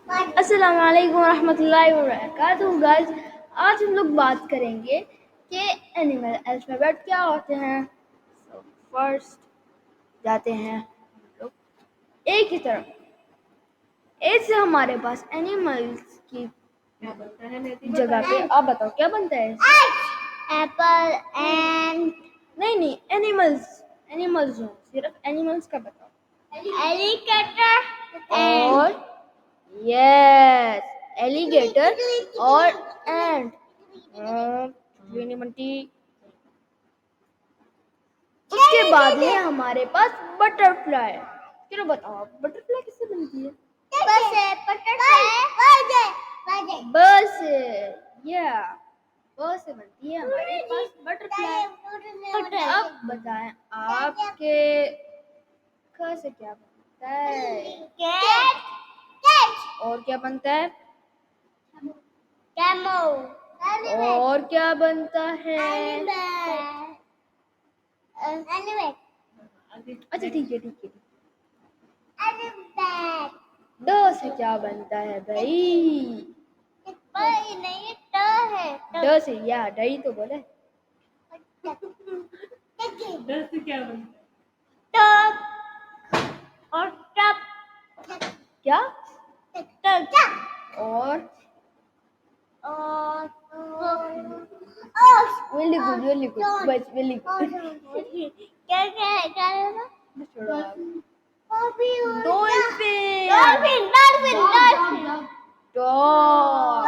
अस्सलाम वालेकुम रहमतुल्लाहि व बरकातुहू गाइस। आज हम लोग बात करेंगे कि एनिमल अल्फ़ाबेट क्या होते हैं। फर्स्ट जाते हैं हम लोग ए की तरफ। ए से हमारे पास एनिमल्स की जगह पे आप बताओ क्या बनता है। एप्पल एंड नहीं, एनिमल्स जो सिर्फ एनिमल्स का बताओ। एलिगेटर और यस, एलिगेटर और एंड बनती। उसके बाद है हमारे पास बटरफ्लाई। चलो बताओ आप बटरफ्लाई किससे बनती है। बस या बस से बनती है हमारे पास बटरफ्लाई। अब बताएं आपके क से क्या बनता है। और क्या बनता है। और क्या बनता है। अच्छा ठीक है ड से क्या बनता है भाई। ड से या डई तो बोले। ड से क्या बनता है। और टप क्या और वेरी गुड बस वेरी गुड। क्या डॉल्फिन डॉग।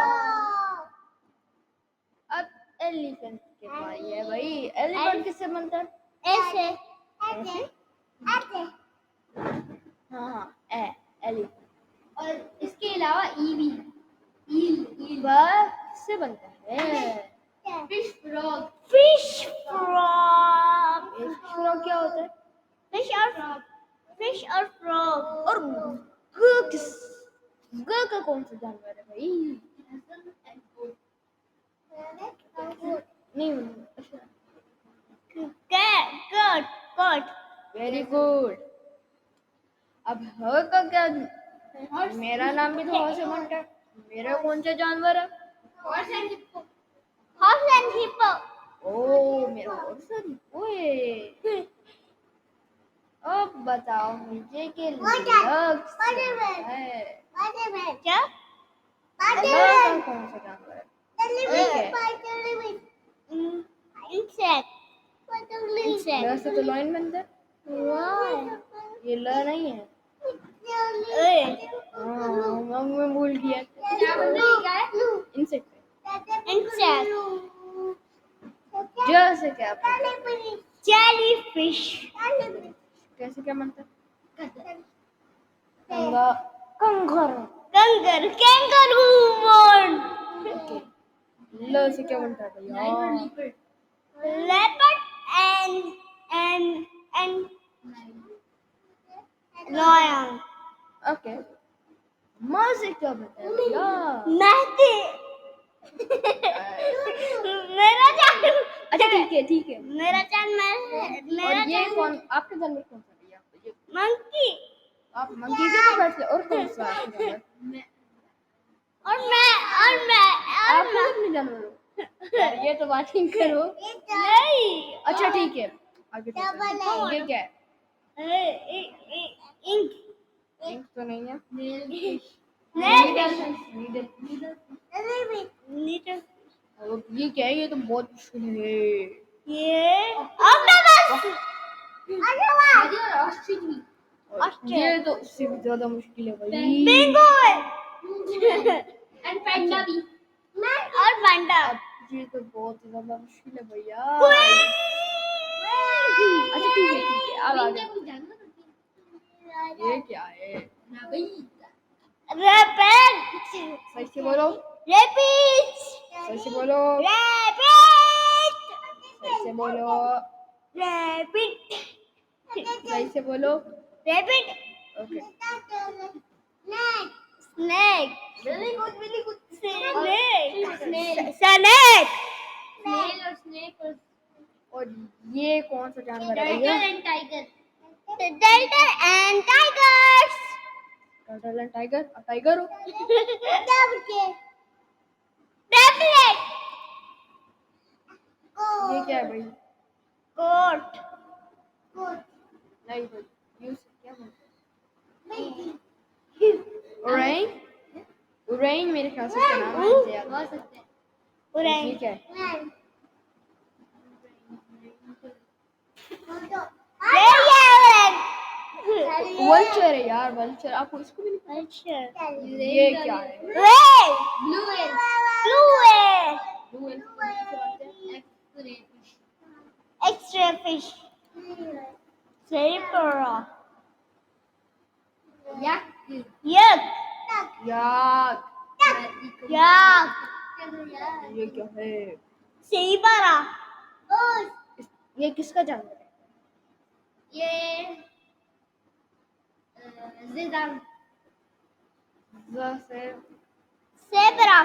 अब एलिफेंट के बारी है भाई। एलिफेंट किससे बनता है। ऐसे हाँ एलिफेंट। और इसके अलावा ई भी है। ईल बस से बनता है। फिश फ्रॉग फिश फ्रॉग क्या होता है। फिश और फ्रॉग और ग का कौन सा जानवर है भाई। नहीं कट वेरी गुड। अब ह का क्या। मेरा नाम भी तो ह से बनता है। मेरा कौन सा जानवर है। हॉर्स एंड हिप्पो ओ मेरा हॉर्स है। ओए अब बताओ मुझे कि लक्स है। क्या का कौन सा जानवर है। ल से तो लॉइन बनता है। ये ल नहीं है। हाँ मैं भूल गया। इंसेक्ट ज से क्या बनता है? जेलीफिश कैसे क्या बनता है। कंगर कैंगरू ल से क्या बनता है भैया। leopard and lion ओके म से क्या बनता है भैया। मेहदी मेरा जान अच्छा ठीक है। मेरा जान मेरा और ये जान कौन आपका जानवर कौन सा भैया। ये मंकी आप मंकी के तो बैठे और कौन सा आपका जानवर। आप खुद अपने जानवर यार ये तो बात नहीं करो। नहीं अच्छा ठीक है आगे ये क्या है। इंक इंक तो नहीं है। नीडल अब ये क्या है। ये तो बहुत मुश्किल है। ये ऑक्टोपस ये तो उससे भी ज्यादा मुश्किल है भाई। पेंगुइन एंड पैंडा भी और पैंडा अब ये तो बहुत ज्यादा मुश्किल है भैया। अच्छा ठीक है अब आगे ये क्या है। रैबिट सही से बोलो। रैबिट सही से बोलो। रैबिट सही से बोलो। रैबिट सही से बोलो। Rabbit okay snake very good snake और ये कौन सा जानवर है भैया। टाइगर डेल्टर and tigers turtle and tiger, अब टाइगर हो। क्या बच्चे? टैबलेट। ये क्या है भाई? कोट। कोट। नहीं भाई, यूज क्या बोलते नहीं। हैं? उरेन, उरेन मेरे ख्याल से इसका नाम है, मुझे याद बोल नहीं। सकते हैं। ये क्या है? वल्चर है यार, वल्चर। आपको इसको भी नहीं पता? ये क्या है? Blue whale. ब्लू व्हेल को कैसे चलाते हैं? Extra fish. सेपरा। यक। याक, यक। ये क्या है? सेपरा। ये किसका जानवर है? ये जिदान। ज़ से सेपरा।